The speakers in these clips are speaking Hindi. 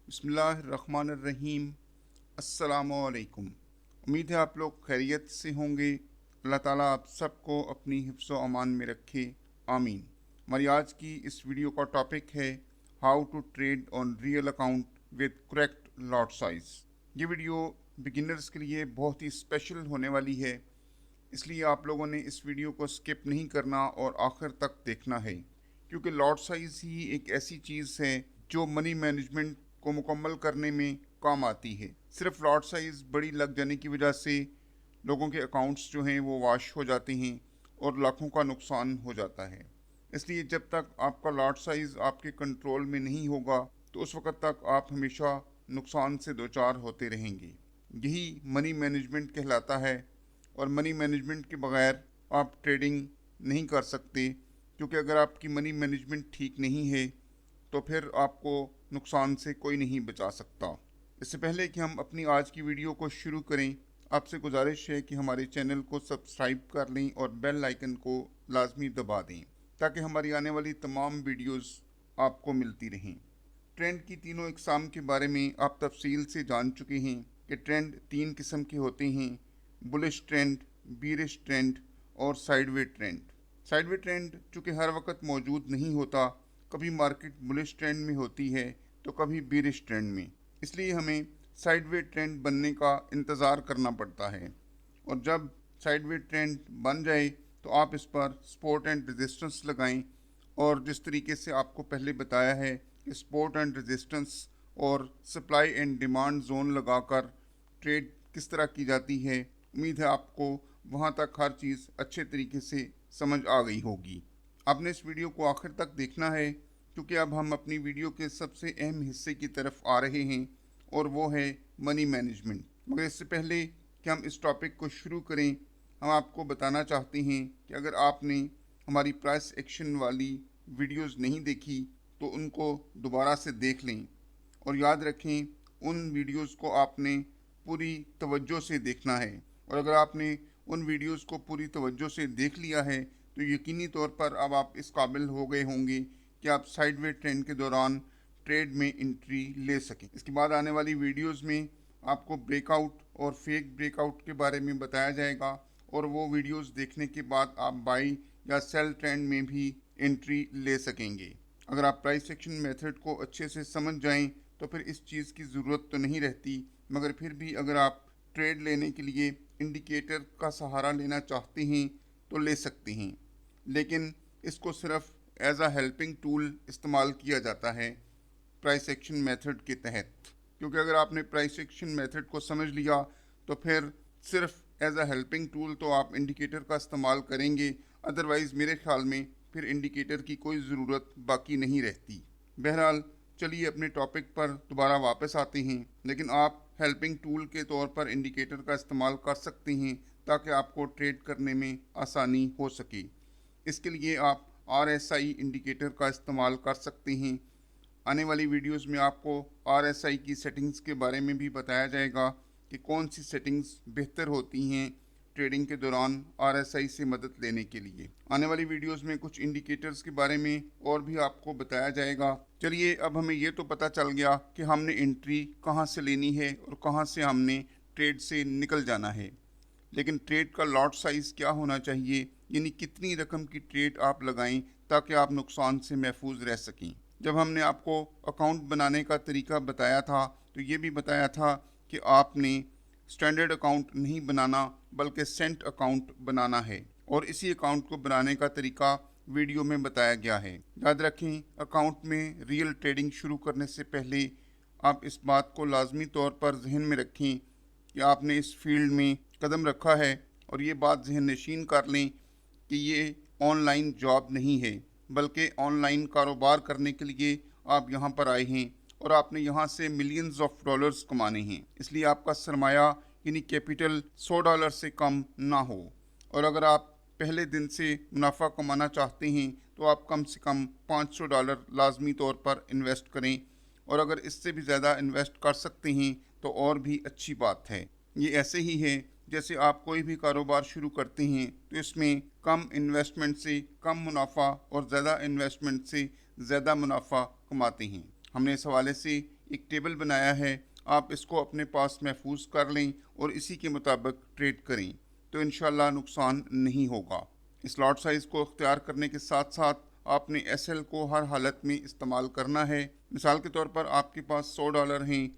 बिस्मिल्लाहिर्रहमानिर्रहीम। अस्सलामुअलैकुम। उम्मीद है आप लोग खैरियत से होंगे। अल्लाह ताला आप सबको अपनी हिफ्ज़ व अमान में रखे, आमीन। हमारी आज की इस वीडियो का टॉपिक है how to trade on real account with correct lot size. ये वीडियो बिगिनर्स के लिए बहुत ही स्पेशल होने वाली है, इसलिए आप लोगों ने इस वीडियो को स्किप नहीं करना और आखिर तक देखना है, क्योंकि लॉट साइज़ ही एक ऐसी चीज़ है जो मनी मैनेजमेंट को मुकम्मल करने में काम आती है। सिर्फ लॉट साइज़ बड़ी लग जाने की वजह से लोगों के अकाउंट्स जो हैं वो वाश हो जाते हैं और लाखों का नुकसान हो जाता है। इसलिए जब तक आपका लॉट साइज़ आपके कंट्रोल में नहीं होगा तो उस वक़्त तक आप हमेशा नुकसान से दो चार होते रहेंगे। यही मनी मैनेजमेंट कहलाता है, और मनी मैनेजमेंट के बगैर आप ट्रेडिंग नहीं कर सकते, क्योंकि अगर आपकी मनी मैनेजमेंट ठीक नहीं है तो फिर आपको नुकसान से कोई नहीं बचा सकता। इससे पहले कि हम अपनी आज की वीडियो को शुरू करें, आपसे गुजारिश है कि हमारे चैनल को सब्सक्राइब कर लें और बेल आइकन को लाजमी दबा दें, ताकि हमारी आने वाली तमाम वीडियोस आपको मिलती रहें। ट्रेंड की तीनों इकसाम के बारे में आप तफसील से जान चुके हैं कि ट्रेंड तीन किस्म के होते हैं: बुलिश ट्रेंड, बीरिश ट्रेंड और साइडवे ट्रेंड। साइडवे ट्रेंड चूँकि हर वक्त मौजूद नहीं होता, कभी मार्केट बुलिश ट्रेंड में होती है तो कभी बीरिश ट्रेंड में, इसलिए हमें साइडवे ट्रेंड बनने का इंतज़ार करना पड़ता है। और जब साइडवे ट्रेंड बन जाए तो आप इस पर सपोर्ट एंड रेजिस्टेंस लगाएं, और जिस तरीके से आपको पहले बताया है कि सपोर्ट एंड रेजिस्टेंस और सप्लाई एंड डिमांड जोन लगाकर ट्रेड किस तरह की जाती है, उम्मीद है आपको वहाँ तक हर चीज़ अच्छे तरीके से समझ आ गई होगी। आपने इस वीडियो को आखिर तक देखना है, क्योंकि अब हम अपनी वीडियो के सबसे अहम हिस्से की तरफ आ रहे हैं, और वो है मनी मैनेजमेंट। मगर इससे पहले कि हम इस टॉपिक को शुरू करें, हम आपको बताना चाहते हैं कि अगर आपने हमारी प्राइस एक्शन वाली वीडियोस नहीं देखी तो उनको दोबारा से देख लें, और याद रखें उन वीडियोस को आपने पूरी तवज्जो से देखना है। और अगर आपने उन वीडियोस को पूरी तवज्जो से देख लिया है तो यकीनी तौर पर अब आप इस काबिल हो गए होंगे कि आप साइडवे ट्रेंड के दौरान ट्रेड में एंट्री ले सकें। इसके बाद आने वाली वीडियोस में आपको ब्रेकआउट और फेक ब्रेकआउट के बारे में बताया जाएगा, और वो वीडियोस देखने के बाद आप बाई या सेल ट्रेंड में भी एंट्री ले सकेंगे। अगर आप प्राइस एक्शन मेथड को अच्छे से समझ जाएं तो फिर इस चीज़ की ज़रूरत तो नहीं रहती, मगर फिर भी अगर आप ट्रेड लेने के लिए इंडिकेटर का सहारा लेना चाहते हैं तो ले सकते हैं, लेकिन इसको सिर्फ एज अ हेल्पिंग टूल इस्तेमाल किया जाता है प्राइस एक्शन मेथड के तहत। क्योंकि अगर आपने प्राइस एक्शन मेथड को समझ लिया तो फिर सिर्फ एज अ हेल्पिंग टूल तो आप इंडिकेटर का इस्तेमाल करेंगे, अदरवाइज़ मेरे ख्याल में फिर इंडिकेटर की कोई ज़रूरत बाकी नहीं रहती। बहरहाल चलिए अपने टॉपिक पर दोबारा वापस आते हैं, लेकिन आप हेल्पिंग टूल के तौर पर इंडिकेटर का इस्तेमाल कर सकते हैं ताकि आपको ट्रेड करने में आसानी हो सके। इसके लिए आप RSI इंडिकेटर का इस्तेमाल कर सकते हैं। आने वाली वीडियोस में आपको RSI की सेटिंग्स के बारे में भी बताया जाएगा कि कौन सी सेटिंग्स बेहतर होती हैं ट्रेडिंग के दौरान RSI से मदद लेने के लिए। आने वाली वीडियोस में कुछ इंडिकेटर्स के बारे में और भी आपको बताया जाएगा। चलिए अब हमें ये तो पता चल गया कि हमने एंट्री कहाँ से लेनी है और कहाँ से हमने ट्रेड से निकल जाना है, लेकिन ट्रेड का लॉट साइज़ क्या होना चाहिए, यानी कितनी रकम की ट्रेड आप लगाएं ताकि आप नुकसान से महफूज रह सकें। जब हमने आपको अकाउंट बनाने का तरीका बताया था तो ये भी बताया था कि आपने स्टैंडर्ड अकाउंट नहीं बनाना बल्कि सेंट अकाउंट बनाना है, और इसी अकाउंट को बनाने का तरीका वीडियो में बताया गया है। याद रखें, अकाउंट में रियल ट्रेडिंग शुरू करने से पहले आप इस बात को लाजमी तौर पर जहन में रखें कि आपने इस फील्ड में कदम रखा है, और ये बात जहन नशीन कर लें कि ये ऑनलाइन जॉब नहीं है, बल्कि ऑनलाइन कारोबार करने के लिए आप यहाँ पर आए हैं और आपने यहाँ से मिलियंस ऑफ डॉलर्स कमाने हैं। इसलिए आपका सरमाया यानी कैपिटल $100 से कम ना हो, और अगर आप पहले दिन से मुनाफा कमाना चाहते हैं तो आप कम से कम $500 लाजमी तौर पर इन्वेस्ट करें, और अगर इससे भी ज़्यादा इन्वेस्ट कर सकते हैं तो और भी अच्छी बात है। ये ऐसे ही है जैसे आप कोई भी कारोबार शुरू करते हैं तो इसमें कम इन्वेस्टमेंट से कम मुनाफा और ज़्यादा इन्वेस्टमेंट से ज़्यादा मुनाफा कमाते हैं। हमने इस हवाले से एक टेबल बनाया है, आप इसको अपने पास महफूज कर लें और इसी के मुताबिक ट्रेड करें तो इंशाल्लाह नुकसान नहीं होगा। इस लॉट साइज़ को अख्तियार करने के साथ साथ आपने एसएल को हर हालत में इस्तेमाल करना है। मिसाल के तौर पर आपके पास $100 हैं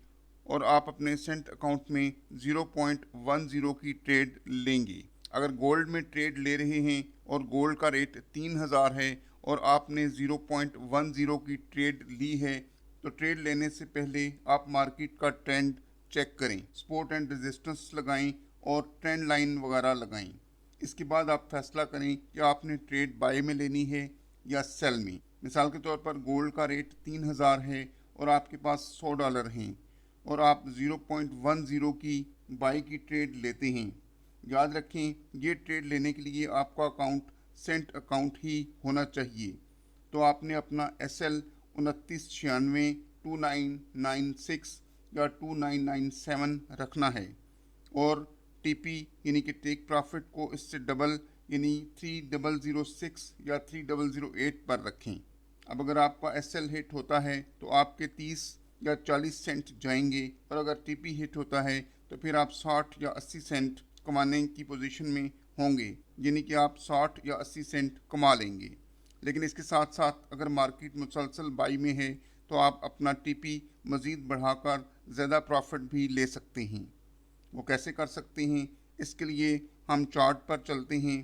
और आप अपने सेंट अकाउंट में 0.10 की ट्रेड लेंगे। अगर गोल्ड में ट्रेड ले रहे हैं और गोल्ड का रेट 3000 है और आपने 0.10 की ट्रेड ली है तो ट्रेड लेने से पहले आप मार्केट का ट्रेंड चेक करें, सपोर्ट एंड रेजिस्टेंस लगाएं और ट्रेंड लाइन वगैरह लगाएं। इसके बाद आप फैसला करें कि आपने ट्रेड बाय में लेनी है या सेल में। मिसाल के तौर पर गोल्ड का रेट 3000 है और आपके पास $100 हैं और आप 0.10 की बाई की ट्रेड लेते हैं। याद रखें, ये ट्रेड लेने के लिए आपका अकाउंट सेंट अकाउंट ही होना चाहिए। तो आपने अपना SL 2996, 2996 या 2997 रखना है और TP यानी कि टेक प्रॉफिट को इससे डबल यानी 3006 या 3008 पर रखें। अब अगर आपका SL हिट होता है तो आपके 30 या 40 सेंट जाएंगे और अगर TP हिट होता है तो फिर आप 60 या 80 सेंट कमाने की पोजीशन में होंगे, यानी कि आप 60 या 80 सेंट कमा लेंगे। लेकिन इसके साथ साथ अगर मार्केट मुसलसल बाई में है तो आप अपना TP मज़ीद बढ़ाकर ज़्यादा प्रॉफिट भी ले सकते हैं। वो कैसे कर सकते हैं? इसके लिए हम चार्ट पर चलते हैं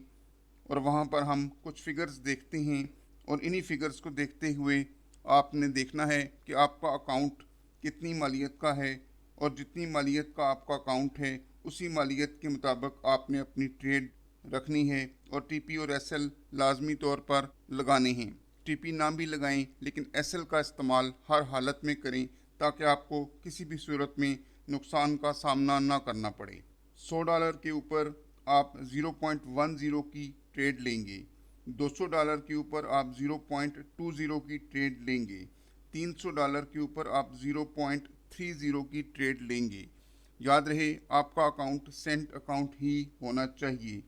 और वहाँ पर हम कुछ फिगर्स देखते हैं और इन्हीं फिगर्स को देखते हुए आपने देखना है कि आपका अकाउंट कितनी मालियत का है और जितनी मालियत का आपका अकाउंट है उसी मालियत के मुताबिक आपने अपनी ट्रेड रखनी है और TP और SL लाजमी तौर पर लगाने हैं। TP ना भी लगाएं लेकिन SL का इस्तेमाल हर हालत में करें ताकि आपको किसी भी सूरत में नुकसान का सामना ना करना पड़े। $100 के ऊपर आप 0.10 की ट्रेड लेंगे, $200 के ऊपर आप 0.20 की ट्रेड लेंगे, $300 के ऊपर आप 0.30 की ट्रेड लेंगे। याद रहे, आपका अकाउंट सेंट अकाउंट ही होना चाहिए।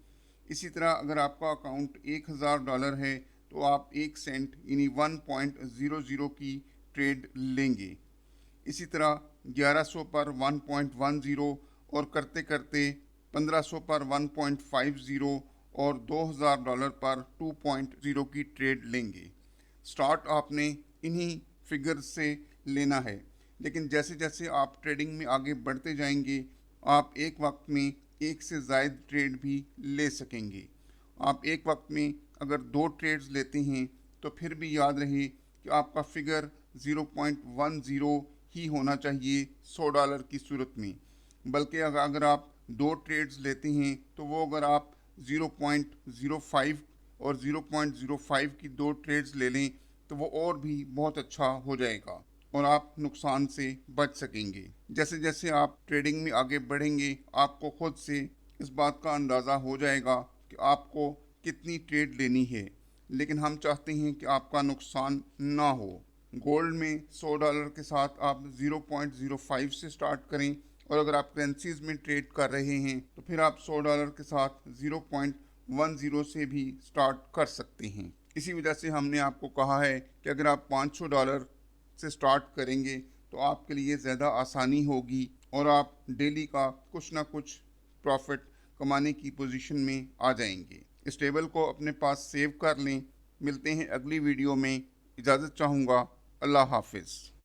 इसी तरह अगर आपका अकाउंट $1000 है तो आप 1 सेंट यानी 1.00 की ट्रेड लेंगे। इसी तरह 1100 पर 1.10 और करते करते 1500 पर 1.50 और $2000 पर 2.0 की ट्रेड लेंगे। स्टार्ट आपने इन्हीं फिगर्स से लेना है, लेकिन जैसे जैसे आप ट्रेडिंग में आगे बढ़ते जाएंगे आप एक वक्त में एक से ज़ायद ट्रेड भी ले सकेंगे। आप एक वक्त में अगर 2 ट्रेड्स लेते हैं तो फिर भी याद रहे कि आपका फिगर 0.10 ही होना चाहिए $100 की सूरत में, बल्कि अगर आप 2 ट्रेड्स लेते हैं तो वो अगर आप 0.05 और 0.05 की 2 ट्रेड्स ले लें तो वो और भी बहुत अच्छा हो जाएगा और आप नुकसान से बच सकेंगे। जैसे जैसे आप ट्रेडिंग में आगे बढ़ेंगे आपको खुद से इस बात का अंदाज़ा हो जाएगा कि आपको कितनी ट्रेड लेनी है, लेकिन हम चाहते हैं कि आपका नुकसान ना हो। गोल्ड में $100 के साथ आप 0.05 से स्टार्ट करें और अगर आप करेंसीज में ट्रेड कर रहे हैं तो फिर आप $100 के साथ 0.10 से भी स्टार्ट कर सकते हैं। इसी वजह से हमने आपको कहा है कि अगर आप $500 से स्टार्ट करेंगे तो आपके लिए ज़्यादा आसानी होगी और आप डेली का कुछ ना कुछ प्रॉफिट कमाने की पोजीशन में आ जाएंगे। इस टेबल को अपने पास सेव कर लें। मिलते हैं अगली वीडियो में। इजाज़त चाहूँगा। अल्लाह हाफिज़।